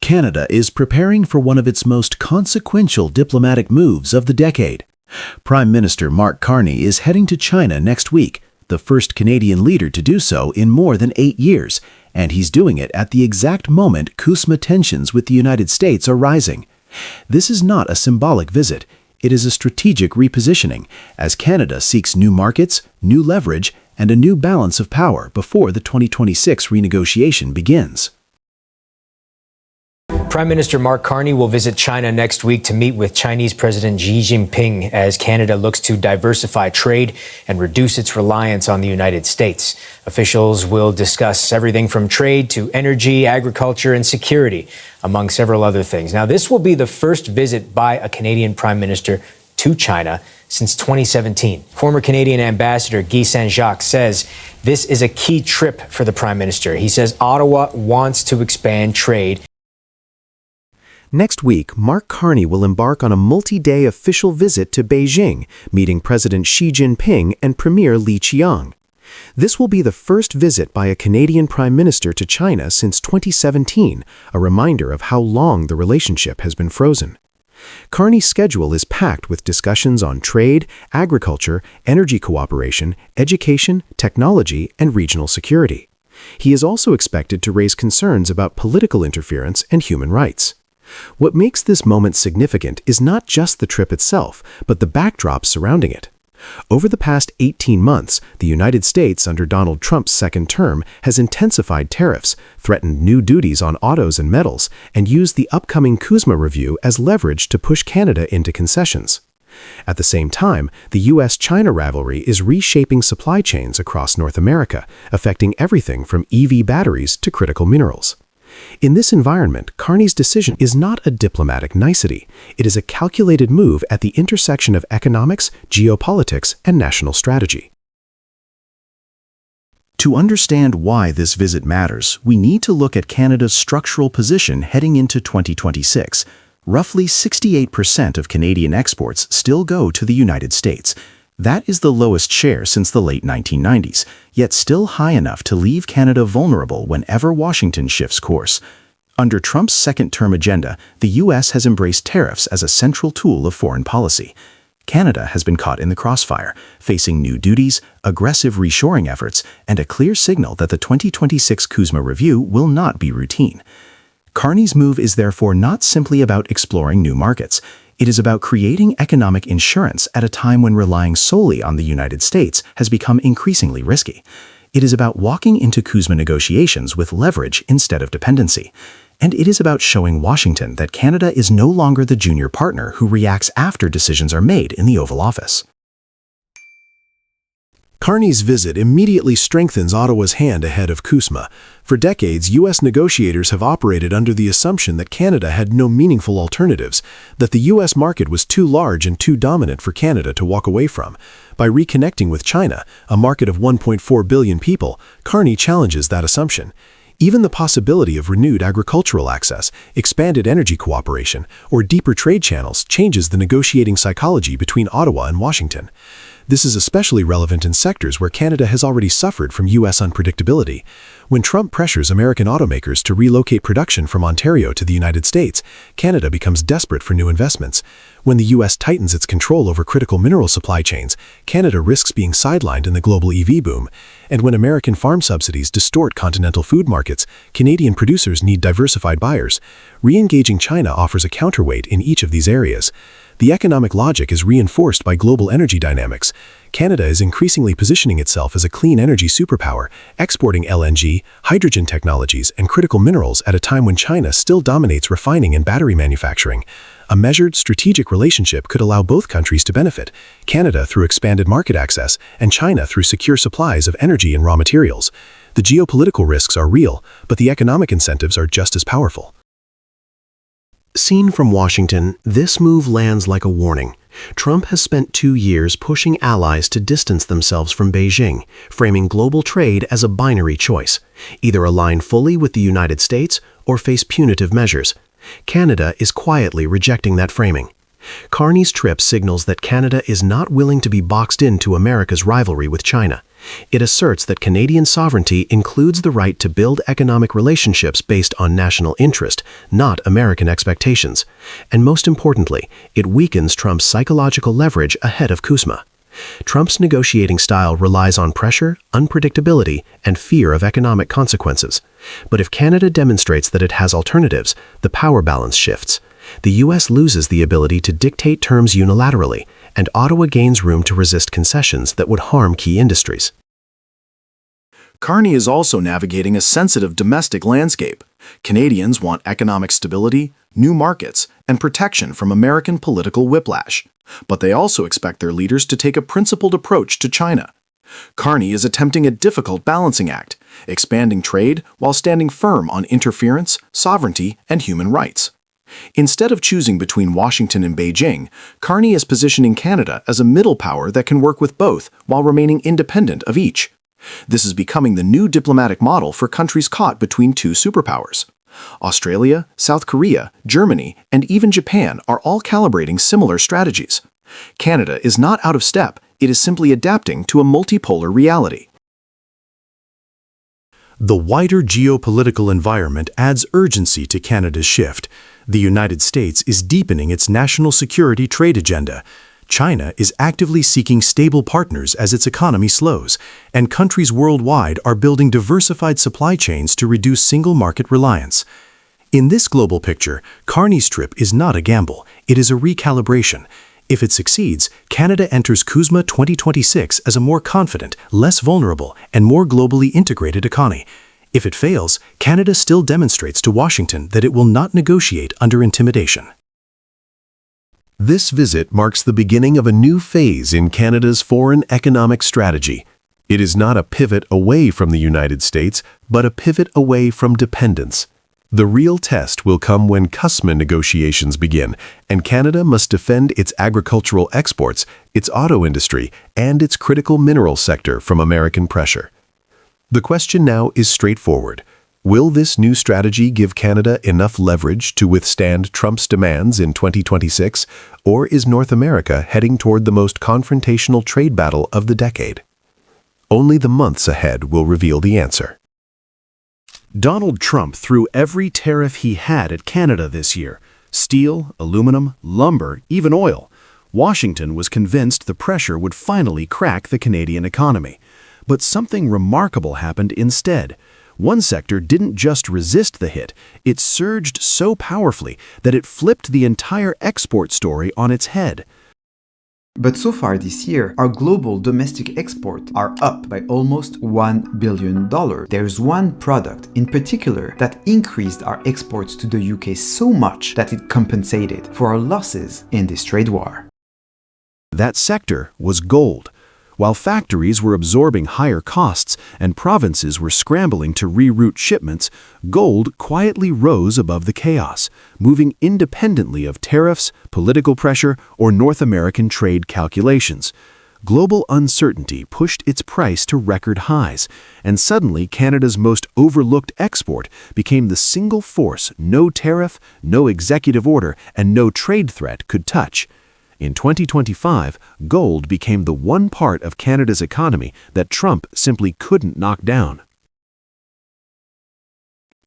Canada is preparing for one of its most consequential diplomatic moves of the decade. Prime Minister Mark Carney is heading to China next week, the first Canadian leader to do so in more than 8 years, and he's doing it at the exact moment CUSMA tensions with the United States are rising. This is not a symbolic visit. It is a strategic repositioning, as Canada seeks new markets, new leverage, and a new balance of power before the 2026 renegotiation begins. Prime Minister Mark Carney will visit China next week to meet with Chinese President Xi Jinping as Canada looks to diversify trade and reduce its reliance on the United States. Officials will discuss everything from trade to energy, agriculture, and security, among several other things. Now, this will be the first visit by a Canadian Prime Minister to China since 2017. Former Canadian Ambassador Guy Saint-Jacques says this is a key trip for the Prime Minister. He says Ottawa wants to expand trade. Next week, Mark Carney will embark on a multi-day official visit to Beijing, meeting President Xi Jinping and Premier Li Qiang. This will be the first visit by a Canadian Prime Minister to China since 2017, a reminder of how long the relationship has been frozen. Carney's schedule is packed with discussions on trade, agriculture, energy cooperation, education, technology, and regional security. He is also expected to raise concerns about political interference and human rights. What makes this moment significant is not just the trip itself, but the backdrop surrounding it. Over the past 18 months, the United States under Donald Trump's second term has intensified tariffs, threatened new duties on autos and metals, and used the upcoming CUSMA review as leverage to push Canada into concessions. At the same time, the U.S.-China rivalry is reshaping supply chains across North America, affecting everything from EV batteries to critical minerals. In this environment, Carney's decision is not a diplomatic nicety. It is a calculated move at the intersection of economics, geopolitics, and national strategy. To understand why this visit matters, we need to look at Canada's structural position heading into 2026. Roughly 68% of Canadian exports still go to the United States. That is the lowest share since the late 1990s, yet still high enough to leave Canada vulnerable whenever Washington shifts course. Under Trump's second-term agenda, the U.S. has embraced tariffs as a central tool of foreign policy. Canada has been caught in the crossfire, facing new duties, aggressive reshoring efforts, and a clear signal that the 2026 CUSMA review will not be routine. Carney's move is therefore not simply about exploring new markets. It is about creating economic insurance at a time when relying solely on the United States has become increasingly risky. It is about walking into CUSMA negotiations with leverage instead of dependency. And it is about showing Washington that Canada is no longer the junior partner who reacts after decisions are made in the Oval Office. Carney's visit immediately strengthens Ottawa's hand ahead of CUSMA. For decades, U.S. negotiators have operated under the assumption that Canada had no meaningful alternatives, that the U.S. market was too large and too dominant for Canada to walk away from. By reconnecting with China, a market of 1.4 billion people, Carney challenges that assumption. Even the possibility of renewed agricultural access, expanded energy cooperation, or deeper trade channels changes the negotiating psychology between Ottawa and Washington. This is especially relevant in sectors where Canada has already suffered from U.S. unpredictability. When Trump pressures American automakers to relocate production from Ontario to the United States, Canada becomes desperate for new investments. When the U.S. tightens its control over critical mineral supply chains, Canada risks being sidelined in the global EV boom. And when American farm subsidies distort continental food markets, Canadian producers need diversified buyers. Re-engaging China offers a counterweight in each of these areas. The economic logic is reinforced by global energy dynamics. Canada is increasingly positioning itself as a clean energy superpower, exporting LNG, hydrogen technologies, and critical minerals at a time when China still dominates refining and battery manufacturing. A measured, strategic relationship could allow both countries to benefit, Canada through expanded market access and China through secure supplies of energy and raw materials. The geopolitical risks are real, but the economic incentives are just as powerful. Seen from Washington, this move lands like a warning. Trump has spent 2 years pushing allies to distance themselves from Beijing, framing global trade as a binary choice: either align fully with the United States or face punitive measures. Canada is quietly rejecting that framing. Carney's trip signals that Canada is not willing to be boxed into America's rivalry with China. It asserts that Canadian sovereignty includes the right to build economic relationships based on national interest, not American expectations. And most importantly, it weakens Trump's psychological leverage ahead of CUSMA. Trump's negotiating style relies on pressure, unpredictability, and fear of economic consequences. But if Canada demonstrates that it has alternatives, the power balance shifts. The U.S. loses the ability to dictate terms unilaterally, and Ottawa gains room to resist concessions that would harm key industries. Carney is also navigating a sensitive domestic landscape. Canadians want economic stability, new markets, and protection from American political whiplash. But they also expect their leaders to take a principled approach to China. Carney is attempting a difficult balancing act, expanding trade while standing firm on interference, sovereignty, and human rights. Instead of choosing between Washington and Beijing, Carney is positioning Canada as a middle power that can work with both while remaining independent of each. This is becoming the new diplomatic model for countries caught between two superpowers. Australia, South Korea, Germany, and even Japan are all calibrating similar strategies. Canada is not out of step, it is simply adapting to a multipolar reality. The wider geopolitical environment adds urgency to Canada's shift. The United States is deepening its national security trade agenda. China is actively seeking stable partners as its economy slows, and countries worldwide are building diversified supply chains to reduce single-market reliance. In this global picture, Carney's trip is not a gamble, it is a recalibration. If it succeeds, Canada enters CUSMA 2026 as a more confident, less vulnerable, and more globally integrated economy. If it fails, Canada still demonstrates to Washington that it will not negotiate under intimidation. This visit marks the beginning of a new phase in Canada's foreign economic strategy. It is not a pivot away from the United States, but a pivot away from dependence. The real test will come when CUSMA negotiations begin, and Canada must defend its agricultural exports, its auto industry, and its critical mineral sector from American pressure. The question now is straightforward. Will this new strategy give Canada enough leverage to withstand Trump's demands in 2026, or is North America heading toward the most confrontational trade battle of the decade? Only the months ahead will reveal the answer. Donald Trump threw every tariff he had at Canada this year: steel, aluminum, lumber, even oil. Washington was convinced the pressure would finally crack the Canadian economy. But something remarkable happened instead. One sector didn't just resist the hit, it surged so powerfully that it flipped the entire export story on its head. But so far this year, our global domestic exports are up by almost $1 billion. There's one product in particular that increased our exports to the UK so much that it compensated for our losses in this trade war. That sector was gold. While factories were absorbing higher costs and provinces were scrambling to reroute shipments, gold quietly rose above the chaos, moving independently of tariffs, political pressure, or North American trade calculations. Global uncertainty pushed its price to record highs, and suddenly Canada's most overlooked export became the single force no tariff, no executive order, and no trade threat could touch. In 2025, gold became the one part of Canada's economy that Trump simply couldn't knock down.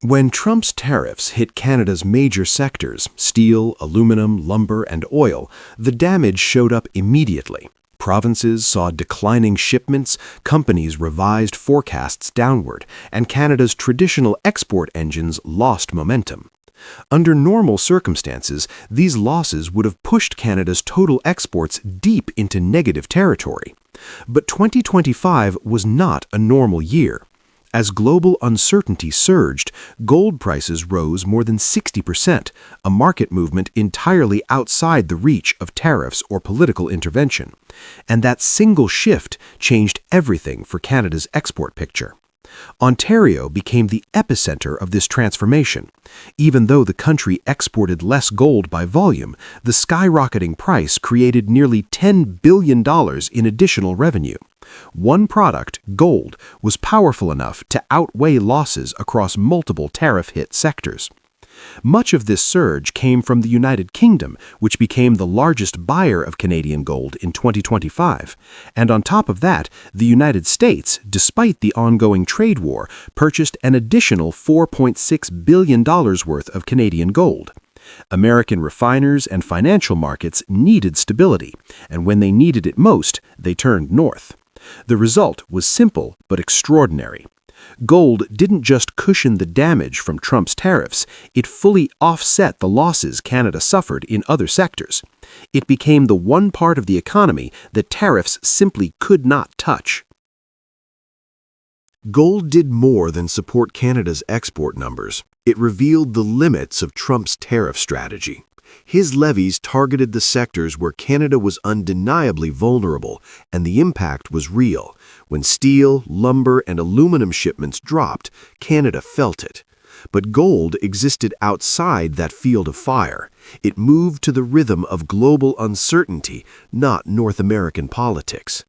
When Trump's tariffs hit Canada's major sectors, steel, aluminum, lumber, and oil, the damage showed up immediately. Provinces saw declining shipments, companies revised forecasts downward, and Canada's traditional export engines lost momentum. Under normal circumstances, these losses would have pushed Canada's total exports deep into negative territory. But 2025 was not a normal year. As global uncertainty surged, gold prices rose more than 60%, a market movement entirely outside the reach of tariffs or political intervention. And that single shift changed everything for Canada's export picture. Ontario became the epicenter of this transformation. Even though the country exported less gold by volume, the skyrocketing price created nearly $10 billion in additional revenue. One product, gold, was powerful enough to outweigh losses across multiple tariff-hit sectors. Much of this surge came from the United Kingdom, which became the largest buyer of Canadian gold in 2025. And on top of that, the United States, despite the ongoing trade war, purchased an additional $4.6 billion worth of Canadian gold. American refiners and financial markets needed stability, and when they needed it most, they turned north. The result was simple but extraordinary. Gold didn't just cushion the damage from Trump's tariffs, it fully offset the losses Canada suffered in other sectors. It became the one part of the economy that tariffs simply could not touch. Gold did more than support Canada's export numbers. It revealed the limits of Trump's tariff strategy. His levies targeted the sectors where Canada was undeniably vulnerable, and the impact was real. When steel, lumber, and aluminum shipments dropped, Canada felt it. But gold existed outside that field of fire. It moved to the rhythm of global uncertainty, not North American politics.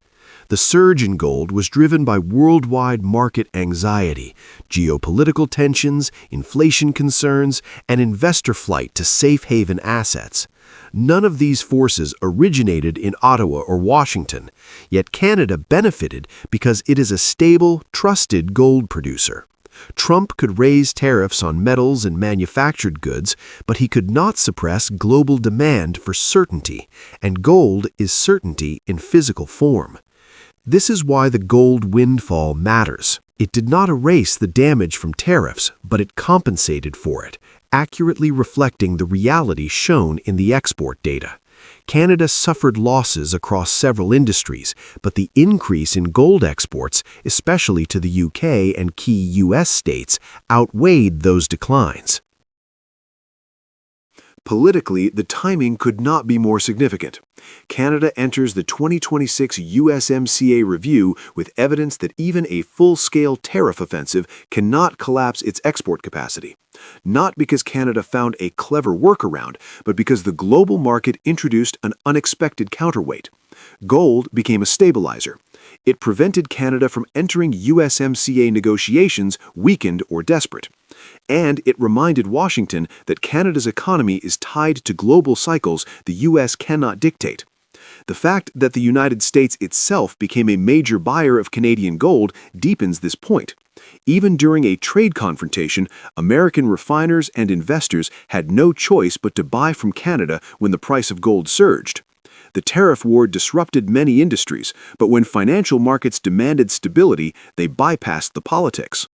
The surge in gold was driven by worldwide market anxiety, geopolitical tensions, inflation concerns, and investor flight to safe haven assets. None of these forces originated in Ottawa or Washington, yet Canada benefited because it is a stable, trusted gold producer. Trump could raise tariffs on metals and manufactured goods, but he could not suppress global demand for certainty, and gold is certainty in physical form. This is why the gold windfall matters. It did not erase the damage from tariffs, but it compensated for it, accurately reflecting the reality shown in the export data. Canada suffered losses across several industries, but the increase in gold exports, especially to the UK and key US states, outweighed those declines. Politically, the timing could not be more significant. Canada enters the 2026 USMCA review with evidence that even a full-scale tariff offensive cannot collapse its export capacity. Not because Canada found a clever workaround, but because the global market introduced an unexpected counterweight. Gold became a stabilizer. It prevented Canada from entering USMCA negotiations weakened or desperate. And it reminded Washington that Canada's economy is tied to global cycles the U.S. cannot dictate. The fact that the United States itself became a major buyer of Canadian gold deepens this point. Even during a trade confrontation, American refiners and investors had no choice but to buy from Canada when the price of gold surged. The tariff war disrupted many industries, but when financial markets demanded stability, they bypassed the politics.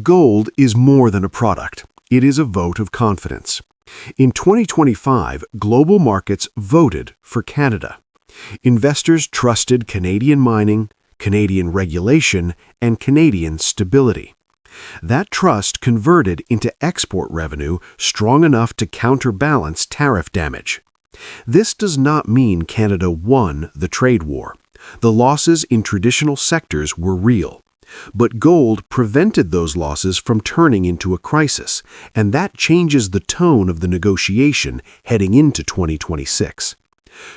Gold is more than a product. It is a vote of confidence. In 2025, global markets voted for Canada. Investors trusted Canadian mining, Canadian regulation, and Canadian stability. That trust converted into export revenue strong enough to counterbalance tariff damage. This does not mean Canada won the trade war. The losses in traditional sectors were real. But gold prevented those losses from turning into a crisis, and that changes the tone of the negotiation heading into 2026.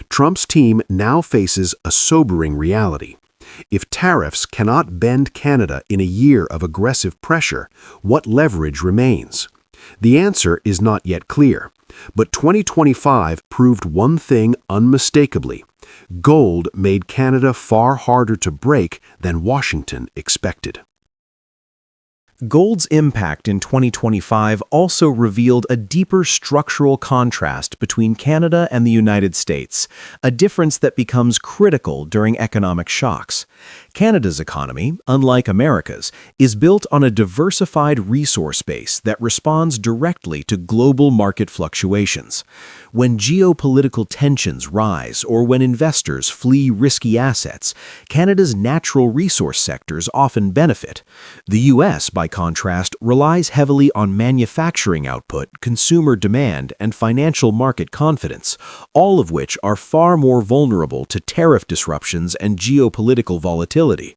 Trump's team now faces a sobering reality. If tariffs cannot bend Canada in a year of aggressive pressure, what leverage remains? The answer is not yet clear, but 2025 proved one thing unmistakably. Gold made Canada far harder to break than Washington expected. Gold's impact in 2025 also revealed a deeper structural contrast between Canada and the United States, a difference that becomes critical during economic shocks. Canada's economy, unlike America's, is built on a diversified resource base that responds directly to global market fluctuations. When geopolitical tensions rise or when investors flee risky assets, Canada's natural resource sectors often benefit. The U.S., by contrast, relies heavily on manufacturing output, consumer demand, and financial market confidence, all of which are far more vulnerable to tariff disruptions and geopolitical volatility.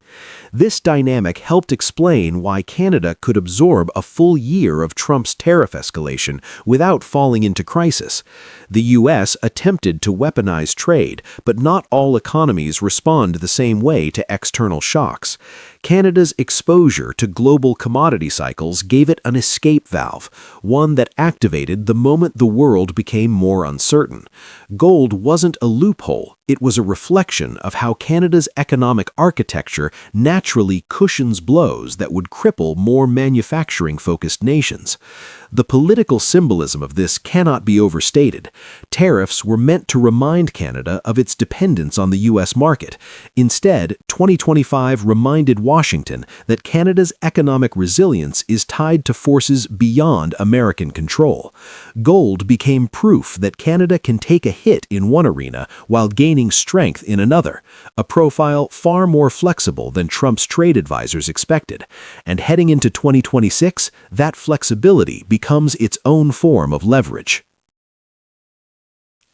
This dynamic helped explain why Canada could absorb a full year of Trump's tariff escalation without falling into crisis. The U.S. attempted to weaponize trade, but not all economies respond the same way to external shocks. Canada's exposure to global commodity cycles gave it an escape valve, one that activated the moment the world became more uncertain. Gold wasn't a loophole, it was a reflection of how Canada's economic architecture naturally cushions blows that would cripple more manufacturing-focused nations. The political symbolism of this cannot be overstated. Tariffs were meant to remind Canada of its dependence on the U.S. market. Instead, 2025 reminded Washington that Canada's economic resilience is tied to forces beyond American control. Gold became proof that Canada can take a hit in one arena while gaining strength in another, a profile far more flexible than Trump's trade advisors expected. And heading into 2026, that flexibility becomes its own form of leverage.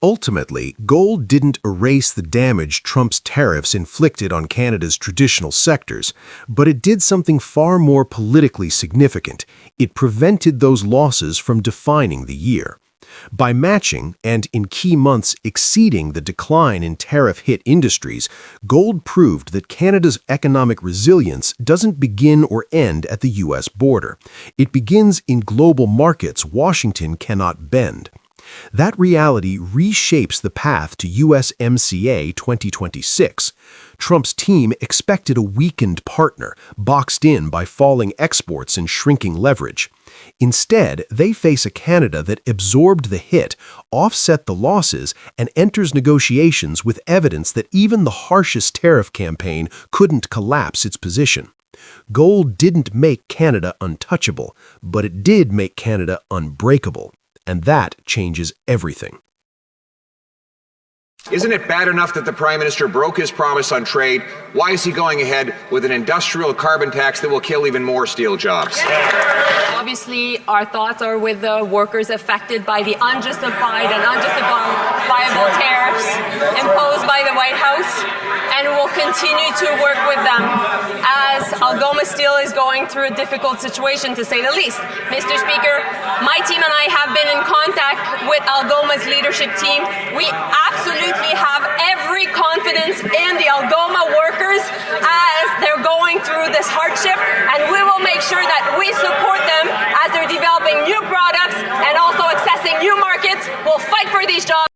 Ultimately, gold didn't erase the damage Trump's tariffs inflicted on Canada's traditional sectors, but it did something far more politically significant. It prevented those losses from defining the year. By matching and, in key months, exceeding the decline in tariff-hit industries, gold proved that Canada's economic resilience doesn't begin or end at the U.S. border. It begins in global markets Washington cannot bend. That reality reshapes the path to USMCA 2026. Trump's team expected a weakened partner, boxed in by falling exports and shrinking leverage. Instead, they face a Canada that absorbed the hit, offset the losses, and enters negotiations with evidence that even the harshest tariff campaign couldn't collapse its position. Gold didn't make Canada untouchable, but it did make Canada unbreakable. And that changes everything. Isn't it bad enough that the Prime Minister broke his promise on trade? Why is he going ahead with an industrial carbon tax that will kill even more steel jobs? Obviously, our thoughts are with the workers affected by the unjustified and unjustifiable tariffs imposed by the White House, and we'll continue to work with them as Algoma Steel is going through a difficult situation, to say the least. Mr. Speaker, my team and I have been in contact with Algoma's leadership team. We absolutely have every confidence in the Algoma workers as they're going through this hardship, and we will make sure that we support them as they're developing new products and also accessing new markets. We'll fight for these jobs.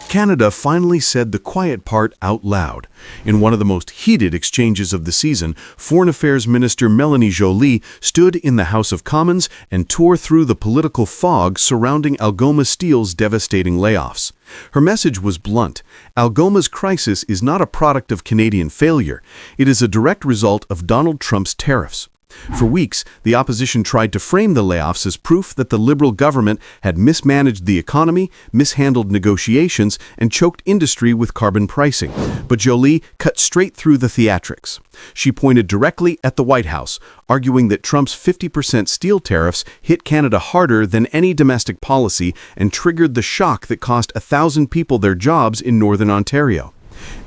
Canada finally said the quiet part out loud. In one of the most heated exchanges of the season, Foreign Affairs Minister Mélanie Joly stood in the House of Commons and tore through the political fog surrounding Algoma Steel's devastating layoffs. Her message was blunt. Algoma's crisis is not a product of Canadian failure. It is a direct result of Donald Trump's tariffs. For weeks, the opposition tried to frame the layoffs as proof that the Liberal government had mismanaged the economy, mishandled negotiations, and choked industry with carbon pricing. But Joly cut straight through the theatrics. She pointed directly at the White House, arguing that Trump's 50% steel tariffs hit Canada harder than any domestic policy and triggered the shock that cost 1,000 people their jobs in Northern Ontario.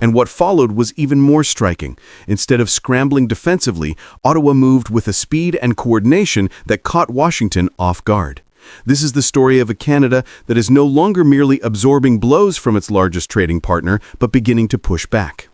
And what followed was even more striking. Instead of scrambling defensively, Ottawa moved with a speed and coordination that caught Washington off guard. This is the story of a Canada that is no longer merely absorbing blows from its largest trading partner, but beginning to push back.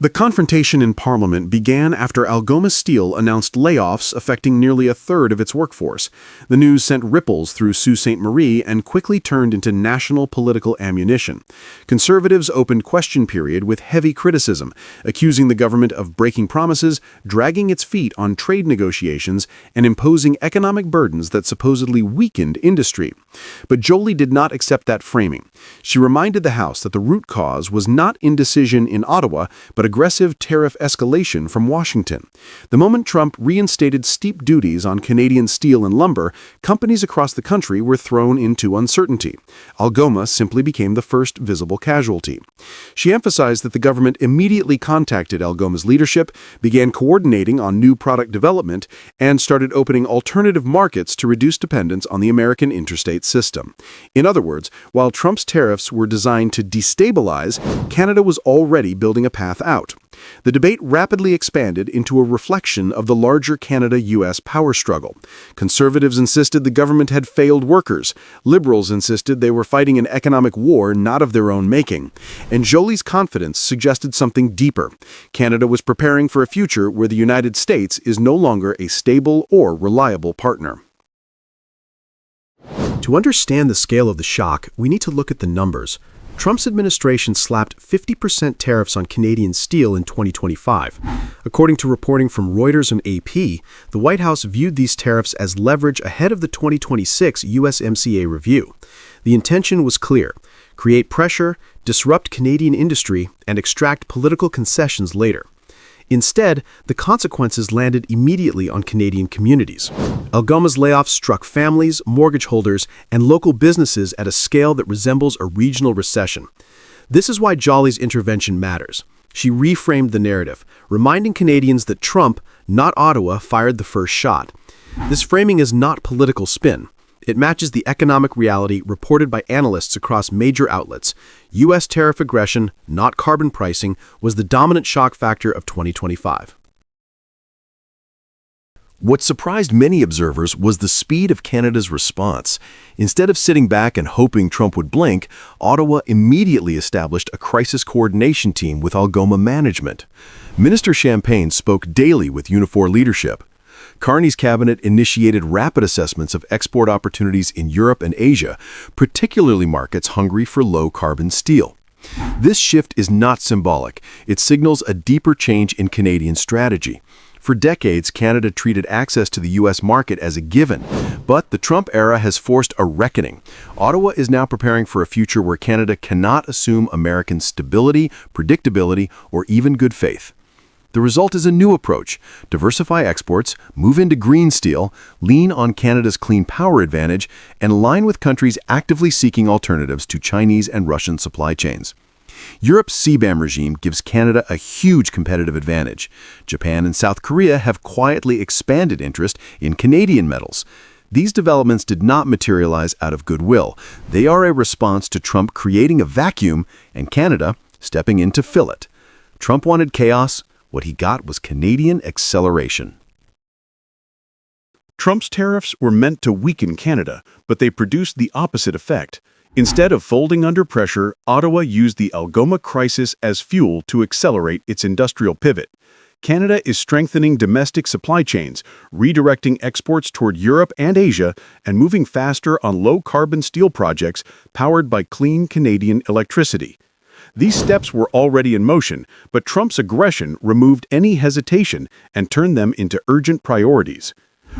The confrontation in Parliament began after Algoma Steel announced layoffs affecting nearly a third of its workforce. The news sent ripples through Sault Ste. Marie and quickly turned into national political ammunition. Conservatives opened question period with heavy criticism, accusing the government of breaking promises, dragging its feet on trade negotiations, and imposing economic burdens that supposedly weakened industry. But Joly did not accept that framing. She reminded the House that the root cause was not indecision in Ottawa, but aggressive tariff escalation from Washington. The moment Trump reinstated steep duties on Canadian steel and lumber, companies across the country were thrown into uncertainty. Algoma simply became the first visible casualty. She emphasized that the government immediately contacted Algoma's leadership, began coordinating on new product development, and started opening alternative markets to reduce dependence on the American interstate system. In other words, while Trump's tariffs were designed to destabilize, Canada was already building a path out. out. The debate rapidly expanded into a reflection of the larger Canada-US power struggle. Conservatives insisted the government had failed workers. Liberals insisted they were fighting an economic war not of their own making. And Jolie's confidence suggested something deeper. Canada was preparing for a future where the United States is no longer a stable or reliable partner. To understand the scale of the shock, we need to look at the numbers. Trump's administration slapped 50% tariffs on Canadian steel in 2025. According to reporting from Reuters and AP, the White House viewed these tariffs as leverage ahead of the 2026 USMCA review. The intention was clear: create pressure, disrupt Canadian industry, and extract political concessions later. Instead, the consequences landed immediately on Canadian communities. Algoma's layoffs struck families, mortgage holders, and local businesses at a scale that resembles a regional recession. This is why Jolie's intervention matters. She reframed the narrative, reminding Canadians that Trump, not Ottawa, fired the first shot. This framing is not political spin. It matches the economic reality reported by analysts across major outlets. U.S. tariff aggression, not carbon pricing, was the dominant shock factor of 2025. What surprised many observers was the speed of Canada's response. Instead of sitting back and hoping Trump would blink, Ottawa immediately established a crisis coordination team with Algoma management. Minister Champagne spoke daily with Unifor leadership. Carney's cabinet initiated rapid assessments of export opportunities in Europe and Asia, particularly markets hungry for low-carbon steel. This shift is not symbolic. It signals a deeper change in Canadian strategy. For decades, Canada treated access to the U.S. market as a given, but the Trump era has forced a reckoning. Ottawa is now preparing for a future where Canada cannot assume American stability, predictability, or even good faith. The result is a new approach: diversify exports, move into green steel, lean on Canada's clean power advantage, and align with countries actively seeking alternatives to Chinese and Russian supply chains. Europe's CBAM regime gives Canada a huge competitive advantage. Japan and South Korea have quietly expanded interest in Canadian metals. These developments did not materialize out of goodwill. They are a response to Trump creating a vacuum and Canada stepping in to fill it. Trump wanted chaos. What he got was Canadian acceleration. Trump's tariffs were meant to weaken Canada, but they produced the opposite effect. Instead of folding under pressure, Ottawa used the Algoma crisis as fuel to accelerate its industrial pivot. Canada is strengthening domestic supply chains, redirecting exports toward Europe and Asia, and moving faster on low-carbon steel projects powered by clean Canadian electricity. These steps were already in motion, but Trump's aggression removed any hesitation and turned them into urgent priorities.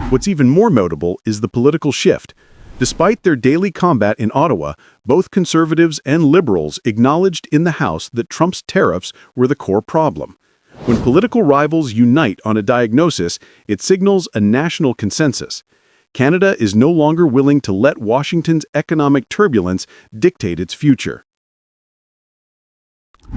What's even more notable is the political shift. Despite their daily combat in Ottawa, both Conservatives and Liberals acknowledged in the House that Trump's tariffs were the core problem. When political rivals unite on a diagnosis, it signals a national consensus. Canada is no longer willing to let Washington's economic turbulence dictate its future.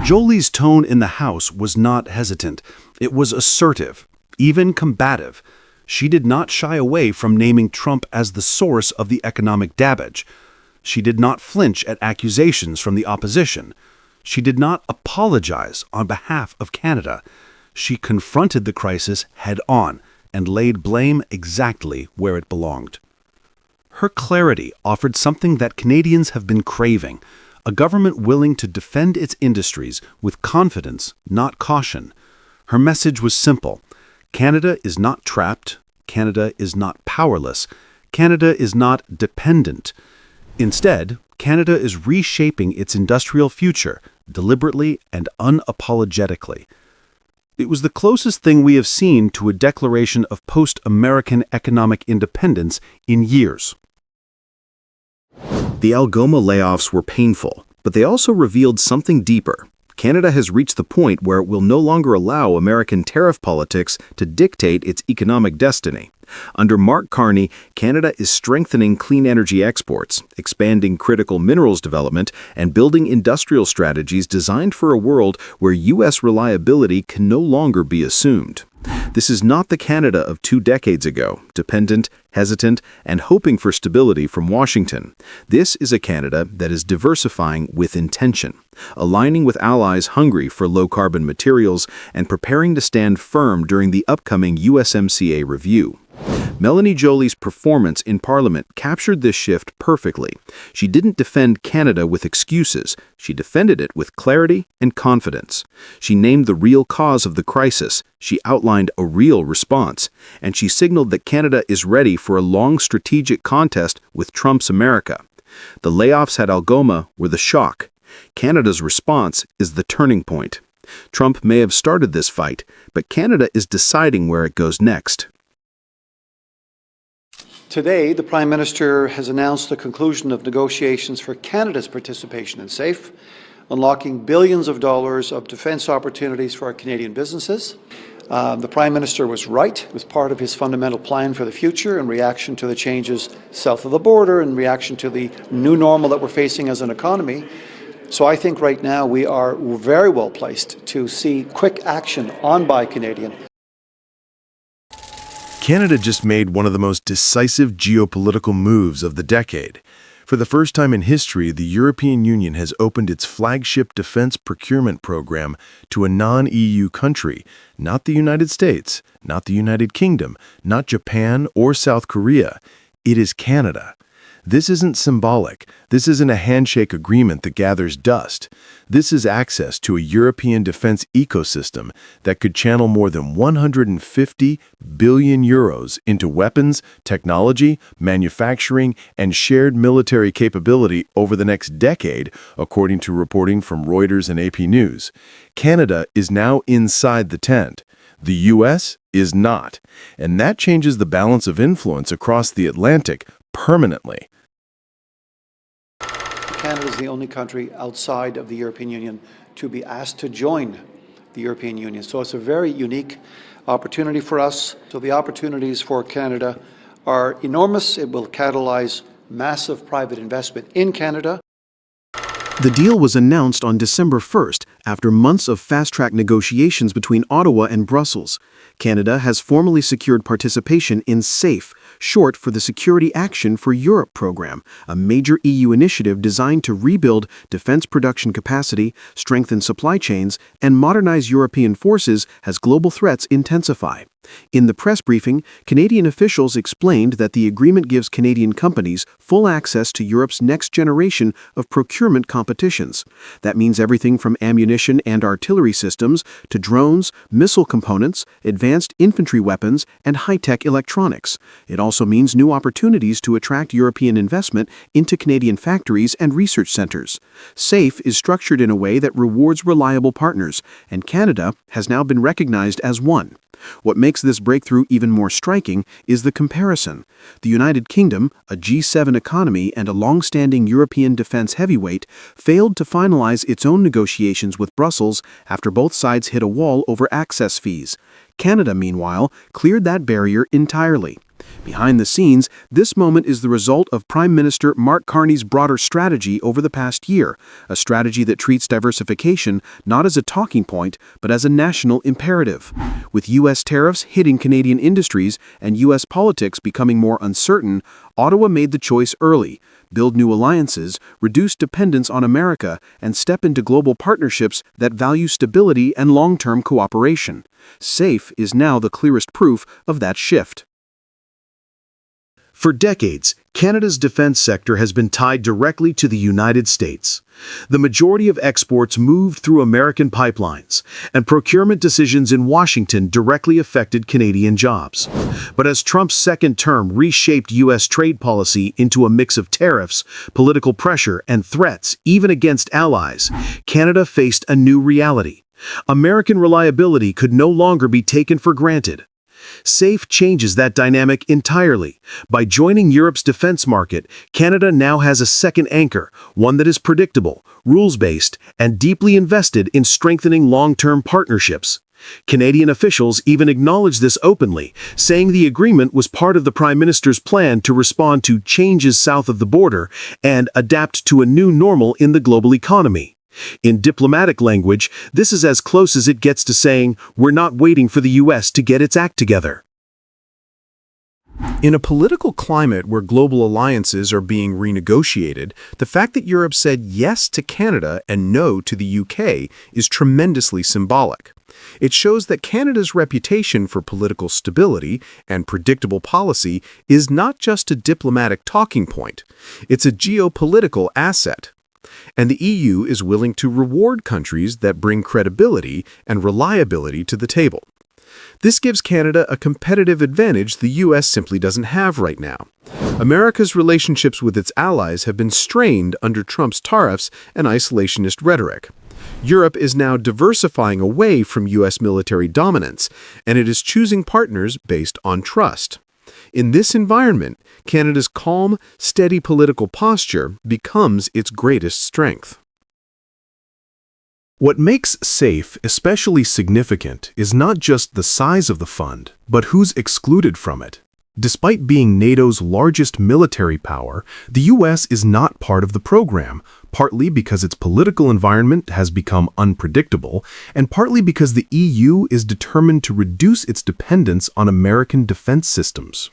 Jolie's tone in the House was not hesitant. It was assertive, even combative. She did not shy away from naming Trump as the source of the economic damage. She did not flinch at accusations from the opposition. She did not apologize on behalf of Canada. She confronted the crisis head-on and laid blame exactly where it belonged. Her clarity offered something that Canadians have been craving: a government willing to defend its industries with confidence, not caution. Her message was simple: Canada is not trapped. Canada is not powerless. Canada is not dependent. Instead, Canada is reshaping its industrial future, deliberately and unapologetically. It was the closest thing we have seen to a declaration of post-American economic independence in years. The Algoma layoffs were painful, but they also revealed something deeper. Canada has reached the point where it will no longer allow American tariff politics to dictate its economic destiny. Under Mark Carney, Canada is strengthening clean energy exports, expanding critical minerals development, and building industrial strategies designed for a world where U.S. reliability can no longer be assumed. This is not the Canada of 2 decades ago, dependent, hesitant, and hoping for stability from Washington. This is a Canada that is diversifying with intention, aligning with allies hungry for low-carbon materials and preparing to stand firm during the upcoming USMCA review. Melanie Joly's performance in Parliament captured this shift perfectly. She didn't defend Canada with excuses. She defended it with clarity and confidence. She named the real cause of the crisis. She outlined a real response. And she signaled that Canada is ready for a long strategic contest with Trump's America. The layoffs at Algoma were the shock. Canada's response is the turning point. Trump may have started this fight, but Canada is deciding where it goes next. Today, the Prime Minister has announced the conclusion of negotiations for Canada's participation in SAFE, unlocking billions of dollars of defence opportunities for our Canadian businesses. The Prime Minister was right. It was part of his fundamental plan for the future in reaction to the changes south of the border, in reaction to the new normal that we're facing as an economy. So I think right now we are very well placed to see quick action on Buy Canadian. Canada just made one of the most decisive geopolitical moves of the decade. For the first time in history, the European Union has opened its flagship defense procurement program to a non-EU country, not the United States, not the United Kingdom, not Japan or South Korea. It is Canada. This isn't symbolic. This isn't a handshake agreement that gathers dust. This is access to a European defense ecosystem that could channel more than 150 billion euros into weapons, technology, manufacturing, and shared military capability over the next decade, according to reporting from Reuters and AP News. Canada is now inside the tent. The U.S. is not. And that changes the balance of influence across the Atlantic permanently. Canada is the only country outside of the European Union to be asked to join the European Union. So it's a very unique opportunity for us. So the opportunities for Canada are enormous. It will catalyze massive private investment in Canada. The deal was announced on December 1st, after months of fast-track negotiations between Ottawa and Brussels. Canada has formally secured participation in SAFE, short for the Security Action for Europe program, a major EU initiative designed to rebuild defense production capacity, strengthen supply chains, and modernize European forces as global threats intensify. In the press briefing, Canadian officials explained that the agreement gives Canadian companies full access to Europe's next generation of procurement competitions. That means everything from ammunition and artillery systems to drones, missile components, advanced infantry weapons, and high-tech electronics. It also means new opportunities to attract European investment into Canadian factories and research centers. SAFE is structured in a way that rewards reliable partners, and Canada has now been recognized as one. What makes this breakthrough even more striking is the comparison. The United Kingdom, a G7 economy and a long-standing European defense heavyweight, failed to finalize its own negotiations with Brussels after both sides hit a wall over access fees. Canada, meanwhile, cleared that barrier entirely. Behind the scenes, this moment is the result of Prime Minister Mark Carney's broader strategy over the past year, a strategy that treats diversification not as a talking point, but as a national imperative. With U.S. tariffs hitting Canadian industries and U.S. politics becoming more uncertain, Ottawa made the choice early: build new alliances, reduce dependence on America, and step into global partnerships that value stability and long-term cooperation. SAFE is now the clearest proof of that shift. For decades, Canada's defense sector has been tied directly to the United States. The majority of exports moved through American pipelines, and procurement decisions in Washington directly affected Canadian jobs. But as Trump's second term reshaped U.S. trade policy into a mix of tariffs, political pressure, and threats, even against allies, Canada faced a new reality. American reliability could no longer be taken for granted. SAFE changes that dynamic entirely. By joining Europe's defense market, Canada now has a second anchor, one that is predictable, rules-based, and deeply invested in strengthening long-term partnerships. Canadian officials even acknowledge this openly, saying the agreement was part of the Prime Minister's plan to respond to changes south of the border and adapt to a new normal in the global economy. In diplomatic language, this is as close as it gets to saying, we're not waiting for the U.S. to get its act together. In a political climate where global alliances are being renegotiated, the fact that Europe said yes to Canada and no to the UK is tremendously symbolic. It shows that Canada's reputation for political stability and predictable policy is not just a diplomatic talking point, it's a geopolitical asset. And the EU is willing to reward countries that bring credibility and reliability to the table. This gives Canada a competitive advantage the U.S. simply doesn't have right now. America's relationships with its allies have been strained under Trump's tariffs and isolationist rhetoric. Europe is now diversifying away from U.S. military dominance, and it is choosing partners based on trust. In this environment, Canada's calm, steady political posture becomes its greatest strength. What makes SAFE especially significant is not just the size of the fund, but who's excluded from it. Despite being NATO's largest military power, the U.S. is not part of the program, partly because its political environment has become unpredictable, and partly because the EU is determined to reduce its dependence on American defense systems.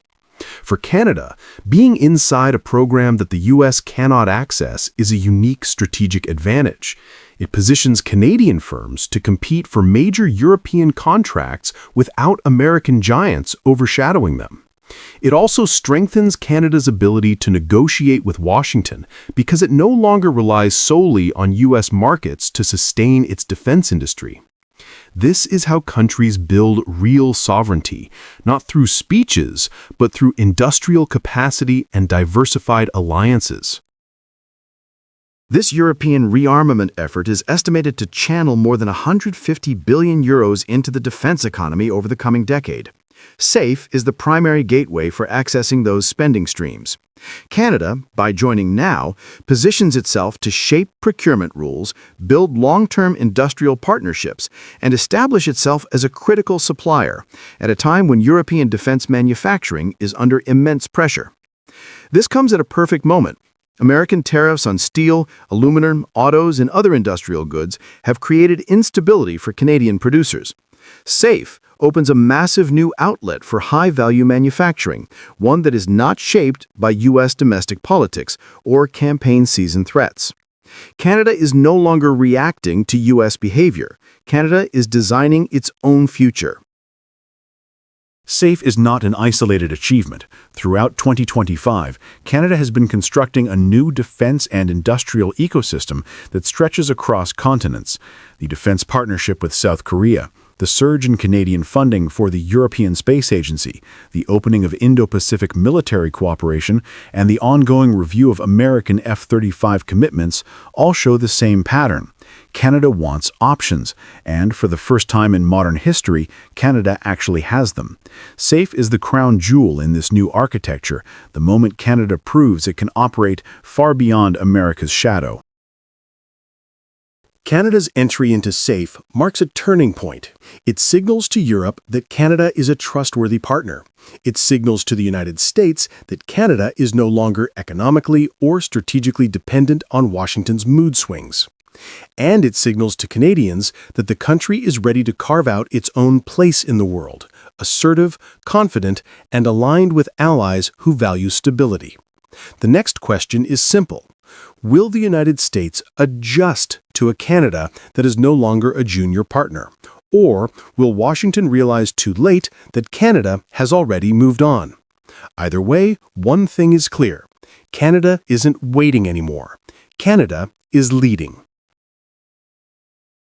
For Canada, being inside a program that the U.S. cannot access is a unique strategic advantage. It positions Canadian firms to compete for major European contracts without American giants overshadowing them. It also strengthens Canada's ability to negotiate with Washington because it no longer relies solely on U.S. markets to sustain its defense industry. This is how countries build real sovereignty, not through speeches, but through industrial capacity and diversified alliances. This European rearmament effort is estimated to channel more than 150 billion euros into the defense economy over the coming decade. SAFE is the primary gateway for accessing those spending streams. Canada, by joining now, positions itself to shape procurement rules, build long-term industrial partnerships, and establish itself as a critical supplier at a time when European defense manufacturing is under immense pressure. This comes at a perfect moment. American tariffs on steel, aluminum, autos, and other industrial goods have created instability for Canadian producers. SAFE opens a massive new outlet for high-value manufacturing, one that is not shaped by U.S. domestic politics or campaign season threats. Canada is no longer reacting to U.S. behavior. Canada is designing its own future. SAFE is not an isolated achievement. Throughout 2025, Canada has been constructing a new defense and industrial ecosystem that stretches across continents. The defense partnership with South Korea, the surge in Canadian funding for the European Space Agency, the opening of Indo-Pacific military cooperation, and the ongoing review of American F-35 commitments all show the same pattern. Canada wants options, and for the first time in modern history, Canada actually has them. SAFE is the crown jewel in this new architecture, the moment Canada proves it can operate far beyond America's shadow. Canada's entry into SAFE marks a turning point. It signals to Europe that Canada is a trustworthy partner. It signals to the United States that Canada is no longer economically or strategically dependent on Washington's mood swings. And it signals to Canadians that the country is ready to carve out its own place in the world, assertive, confident, and aligned with allies who value stability. The next question is simple. Will the United States adjust to a Canada that is no longer a junior partner? Or will Washington realize too late that Canada has already moved on? Either way, one thing is clear. Canada isn't waiting anymore. Canada is leading.